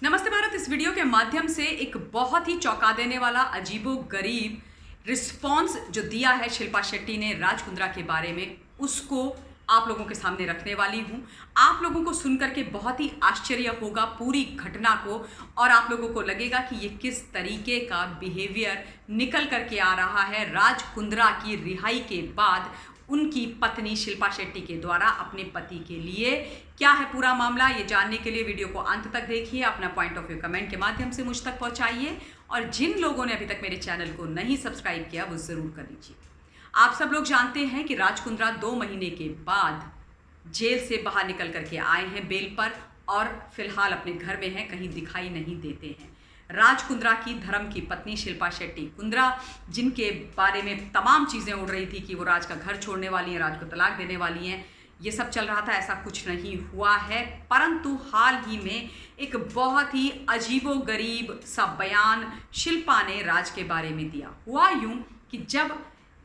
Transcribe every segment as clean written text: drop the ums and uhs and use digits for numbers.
नमस्ते भारत। इस वीडियो के माध्यम से एक बहुत ही चौंका देने वाला अजीबोगरीब रिस्पॉन्स जो दिया है शिल्पा शेट्टी ने राज कुंद्रा के बारे में, उसको आप लोगों के सामने रखने वाली हूं। आप लोगों को सुनकर के बहुत ही आश्चर्य होगा पूरी घटना को, और आप लोगों को लगेगा कि ये किस तरीके का बिहेवियर निकल करके आ रहा है राज कुंद्रा की रिहाई के बाद उनकी पत्नी शिल्पा शेट्टी के द्वारा अपने पति के लिए। क्या है पूरा मामला, ये जानने के लिए वीडियो को अंत तक देखिए, अपना पॉइंट ऑफ व्यू कमेंट के माध्यम से मुझ तक पहुंचाइए, और जिन लोगों ने अभी तक मेरे चैनल को नहीं सब्सक्राइब किया वो जरूर कर लीजिए। आप सब लोग जानते हैं कि राज कुंद्रा 2 महीने के बाद जेल से बाहर निकल करके आए हैं बेल पर, और फिलहाल अपने घर में हैं, कहीं दिखाई नहीं देते हैं। राज कुंद्रा की धर्म की पत्नी शिल्पा शेट्टी कुंद्रा, जिनके बारे में तमाम चीज़ें उड़ रही थी कि वो राज का घर छोड़ने वाली हैं, राज को तलाक देने वाली हैं, ये सब चल रहा था, ऐसा कुछ नहीं हुआ है। परंतु हाल ही में एक बहुत ही अजीबोगरीब सा बयान शिल्पा ने राज के बारे में दिया। हुआ यूं कि जब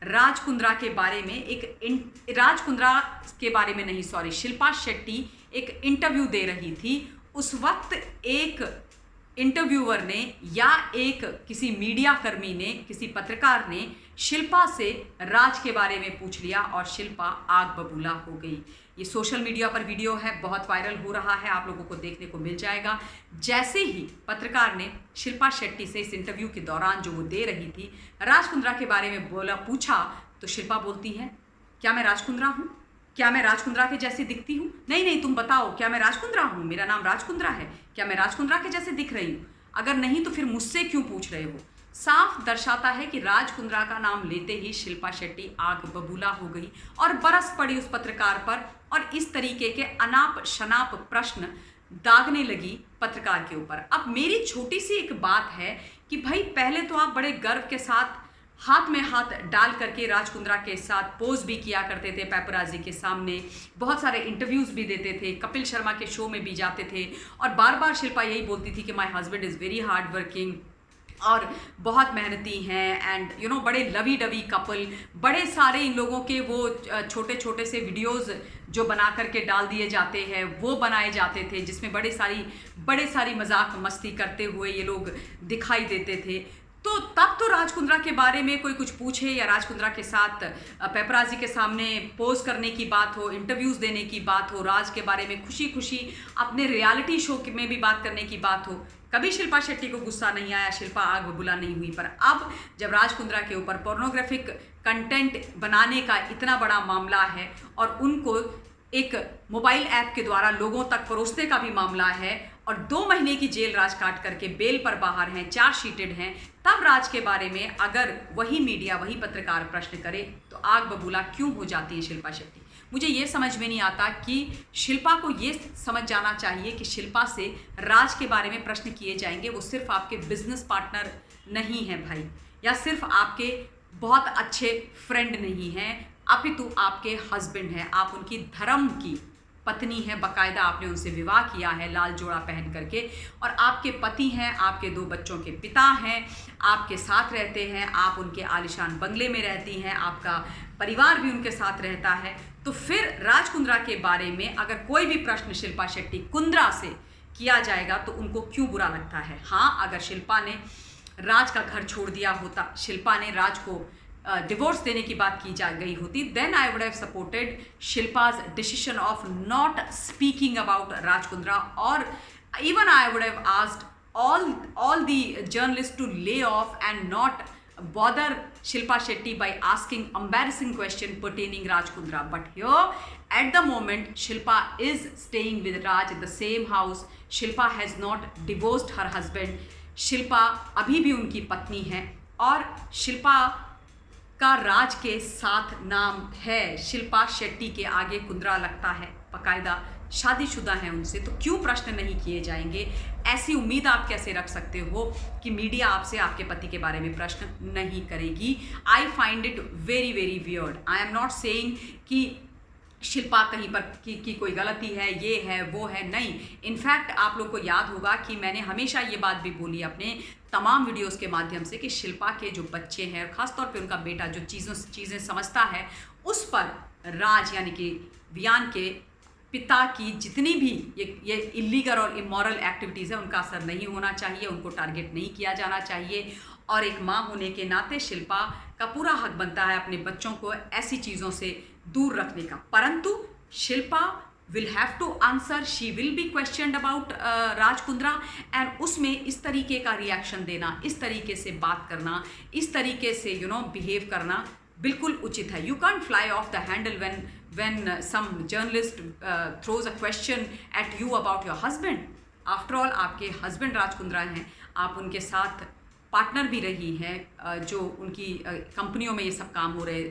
राज कुंद्रा के बारे में राज कुंद्रा के बारे में नहीं, सॉरी, शिल्पा शेट्टी एक इंटरव्यू दे रही थी, उस वक्त एक इंटरव्यूअर ने या किसी मीडिया कर्मी ने, किसी पत्रकार ने शिल्पा से राज के बारे में पूछ लिया और शिल्पा आग बबूला हो गई। ये सोशल मीडिया पर वीडियो है, बहुत वायरल हो रहा है, आप लोगों को देखने को मिल जाएगा। जैसे ही पत्रकार ने शिल्पा शेट्टी से इस इंटरव्यू के दौरान जो वो दे रही थी राज कुंद्रा के बारे में पूछा, तो शिल्पा बोलती है, क्या मैं राज कुंद्रा हूँ? क्या मैं राज कुंद्रा के जैसे दिखती हूँ? नहीं नहीं, तुम बताओ, क्या मैं राज कुंद्रा हूँ? मेरा नाम राज कुंद्रा है, क्या मैं राज कुंद्रा के जैसे दिख रही हूँ? अगर नहीं तो फिर मुझसे क्यों पूछ रहे हो? साफ दर्शाता है कि राज कुंद्रा का नाम लेते ही शिल्पा शेट्टी आग बबूला हो गई और बरस पड़ी उस पत्रकार पर, और इस तरीके के अनाप शनाप प्रश्न दागने लगी पत्रकार के ऊपर। अब मेरी छोटी सी एक बात है कि भाई, पहले तो आप बड़े गर्व के साथ हाथ में हाथ डाल करके राज कुंद्रा के साथ पोज भी किया करते थे पैपराजी के सामने, बहुत सारे इंटरव्यूज़ भी देते थे, कपिल शर्मा के शो में भी जाते थे, और बार बार शिल्पा यही बोलती थी कि my husband is very hard working और बहुत मेहनती हैं, एंड यू नो, बड़े लवी डवी कपल। बड़े सारे इन लोगों के वो छोटे छोटे से वीडियोज़ जो बना करके डाल दिए जाते हैं वो बनाए जाते थे, जिसमें बड़े सारी मजाक मस्ती करते हुए ये लोग दिखाई देते थे। तो तब तो राज कुंद्रा के बारे में कोई कुछ पूछे या राज कुंद्रा के साथ पेपराजी के सामने पोज करने की बात हो, इंटरव्यूज़ देने की बात हो, राज के बारे में खुशी खुशी अपने रियलिटी शो में भी बात करने की बात हो, कभी शिल्पा शेट्टी को गुस्सा नहीं आया, शिल्पा आग बबूला नहीं हुई। पर अब जब राज कुंद्रा के ऊपर पोर्नोग्राफिक कंटेंट बनाने का इतना बड़ा मामला है और उनको एक मोबाइल ऐप के द्वारा लोगों तक परोसने का भी मामला है, और 2 महीने की जेल राज काट करके बेल पर बाहर हैं, चार्जशीटेड हैं, तब राज के बारे में अगर वही मीडिया, वही पत्रकार प्रश्न करे तो आग बबूला क्यों हो जाती है शिल्पा शेट्टी? मुझे ये समझ में नहीं आता कि शिल्पा को ये समझ जाना चाहिए कि शिल्पा से राज के बारे में प्रश्न किए जाएंगे, वो सिर्फ आपके बिजनेस पार्टनर नहीं हैं भाई, या सिर्फ आपके बहुत अच्छे फ्रेंड नहीं हैं, अपितु आपके हस्बैंड हैं, आप उनकी धर्म की पत्नी हैं, बाकायदा आपने उनसे विवाह किया है लाल जोड़ा पहन करके, और आपके पति हैं, आपके 2 बच्चों के पिता हैं, आपके साथ रहते हैं, आप उनके आलीशान बंगले में रहती हैं, आपका परिवार भी उनके साथ रहता है। तो फिर राज कुंद्रा के बारे में अगर कोई भी प्रश्न शिल्पा शेट्टी कुंद्रा से किया जाएगा तो उनको क्यों बुरा लगता है? हाँ, अगर शिल्पा ने राज का घर छोड़ दिया होता, शिल्पा ने राज को डिवोर्स देने की बात की जा गई होती, then I would have supported Shilpa's decision of not speaking about Raj Kundra, और even I would have asked all the journalists to lay off and not bother Shilpa Shetty by asking embarrassing question pertaining Raj Kundra. But here at the moment Shilpa is staying with Raj in the same house. Shilpa has not divorced her husband. Shilpa अभी भी उनकी पत्नी है, और शिल्पा का राज के साथ नाम है, शिल्पा शेट्टी के आगे कुंद्रा लगता है, बाकायदा शादीशुदा हैं उनसे, तो क्यों प्रश्न नहीं किए जाएंगे? ऐसी उम्मीद आप कैसे रख सकते हो कि मीडिया आपसे आपके पति के बारे में प्रश्न नहीं करेगी? I find it very very weird. I am not saying कि शिल्पा कहीं पर की कोई गलती है, ये है वो है, नहीं। इनफैक्ट आप लोग को याद होगा कि मैंने हमेशा ये बात भी बोली अपने तमाम वीडियोस के माध्यम से कि शिल्पा के जो बच्चे हैं, ख़ासतौर पे उनका बेटा जो चीज़ें समझता है, उस पर राज यानी कि वियान के पिता की जितनी भी ये इलीगल और इमोरल एक्टिविटीज़ है उनका असर नहीं होना चाहिए, उनको टारगेट नहीं किया जाना चाहिए। और एक माँ होने के नाते शिल्पा का पूरा हक बनता है अपने बच्चों को ऐसी चीज़ों से दूर रखने का। परंतु Shilpa will have to answer, she will be questioned about Raj Kundra, and उसमें इस तरीके का रिएक्शन देना, इस तरीके से बात करना, इस तरीके से बिहेव करना बिल्कुल उचित है। You can't fly of the handle when some journalist throws a question at you about your husband. After all आपके हस्बैंड राज कुंद्रा हैं, आप उनके साथ पार्टनर भी रही हैं, जो उनकी कंपनियों में ये सब काम हो रहे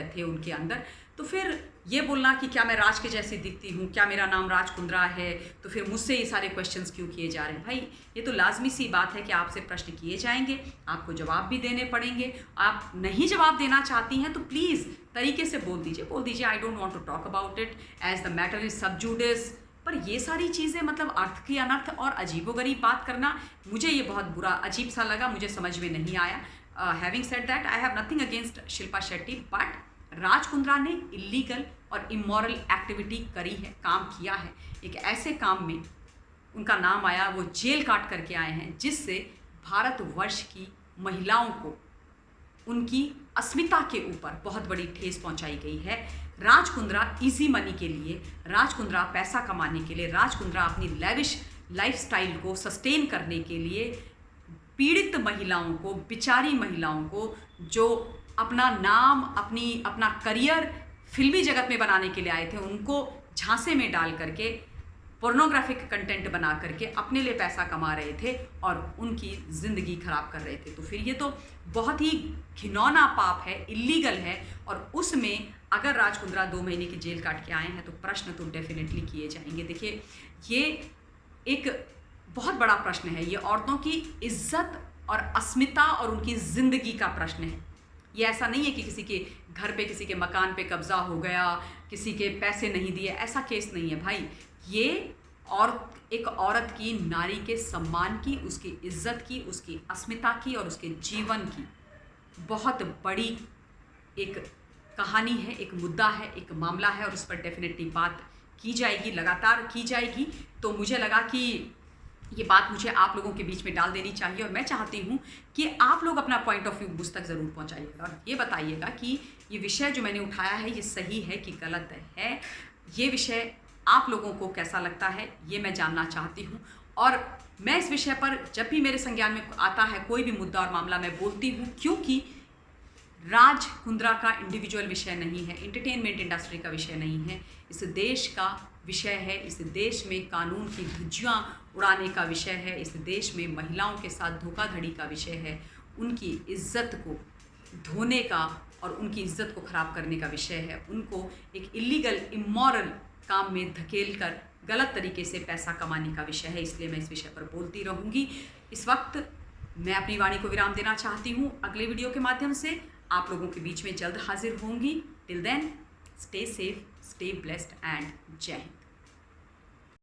थे उनके अंदर। तो फिर ये बोलना कि क्या मैं राज के जैसी दिखती हूँ, क्या मेरा नाम राज कुंद्रा है, तो फिर मुझसे ये सारे क्वेश्चंस क्यों किए जा रहे हैं? भाई ये तो लाजमी सी बात है कि आपसे प्रश्न किए जाएंगे, आपको जवाब भी देने पड़ेंगे। आप नहीं जवाब देना चाहती हैं तो प्लीज़ तरीके से बोल दीजिए I don't want to talk about it as the matter is sub judice. पर ये सारी चीज़ें मतलब अर्थ की अनर्थ और अजीबोगरीब बात करना, मुझे ये बहुत बुरा अजीब सा लगा, मुझे समझ में नहीं आया। Having said that, I have nothing against Shilpa Shetty, but Raj Kundra ने इलीगल और इमोरल एक्टिविटी करी है, काम किया है। एक ऐसे काम में उनका नाम आया, वो जेल काट करके आए हैं, जिससे भारतवर्ष की महिलाओं को उनकी अस्मिता के ऊपर बहुत बड़ी ठेस पहुंचाई गई है। राज कुंद्रा इजी मनी के लिए, राज कुंद्रा पैसा कमाने के लिए, राज कुंद्रा अपनी लैविश लाइफस्टाइल को सस्टेन करने के लिए पीड़ित महिलाओं को, बिचारी महिलाओं को जो अपना नाम, अपना करियर फिल्मी जगत में बनाने के लिए आए थे, उनको झांसे में डाल करके पोर्नोग्राफिक कंटेंट बना करके अपने लिए पैसा कमा रहे थे और उनकी ज़िंदगी ख़राब कर रहे थे। तो फिर ये तो बहुत ही घिनौना पाप है, इलीगल है। और उसमें अगर राज कुंद्रा 2 महीने की जेल काट के आए हैं तो प्रश्न तो डेफिनेटली किए जाएंगे। देखिए ये एक बहुत बड़ा प्रश्न है, ये औरतों की इज्जत और अस्मिता और उनकी ज़िंदगी का प्रश्न है। ये ऐसा नहीं है कि किसी के घर पे, किसी के मकान पे कब्ज़ा हो गया, किसी के पैसे नहीं दिए, ऐसा केस नहीं है भाई। ये एक औरत की, नारी के सम्मान की, उसकी इज्जत की, उसकी अस्मिता की और उसके जीवन की बहुत बड़ी एक कहानी है, एक मुद्दा है, एक मामला है, और उस पर डेफिनेटली बात की जाएगी, लगातार की जाएगी। तो मुझे लगा कि ये बात मुझे आप लोगों के बीच में डाल देनी चाहिए, और मैं चाहती हूँ कि आप लोग अपना पॉइंट ऑफ व्यू मुझ तक ज़रूर पहुँचाइएगा और ये बताइएगा कि ये विषय जो मैंने उठाया है ये सही है कि गलत है। ये विषय आप लोगों को कैसा लगता है ये मैं जानना चाहती हूँ। और मैं इस विषय पर जब भी मेरे संज्ञान में आता है कोई भी मुद्दा और मामला, मैं बोलती हूँ, क्योंकि राज कुंद्रा का इंडिविजुअल विषय नहीं है, एंटरटेनमेंट इंडस्ट्री का विषय नहीं है, इस देश का विषय है। इस देश में कानून की धज्जियाँ उड़ाने का विषय है, इस देश में महिलाओं के साथ धोखाधड़ी का विषय है, उनकी इज्जत को धोने का और उनकी इज्जत को ख़राब करने का विषय है, उनको एक इलीगल इमोरल काम में धकेल कर गलत तरीके से पैसा कमाने का विषय है। इसलिए मैं इस विषय पर बोलती रहूँगी। इस वक्त मैं अपनी वाणी को विराम देना चाहती हूँ। अगले वीडियो के माध्यम से आप लोगों के बीच में जल्द हाजिर होंगी। Till then stay safe, stay blessed and जय हिंद।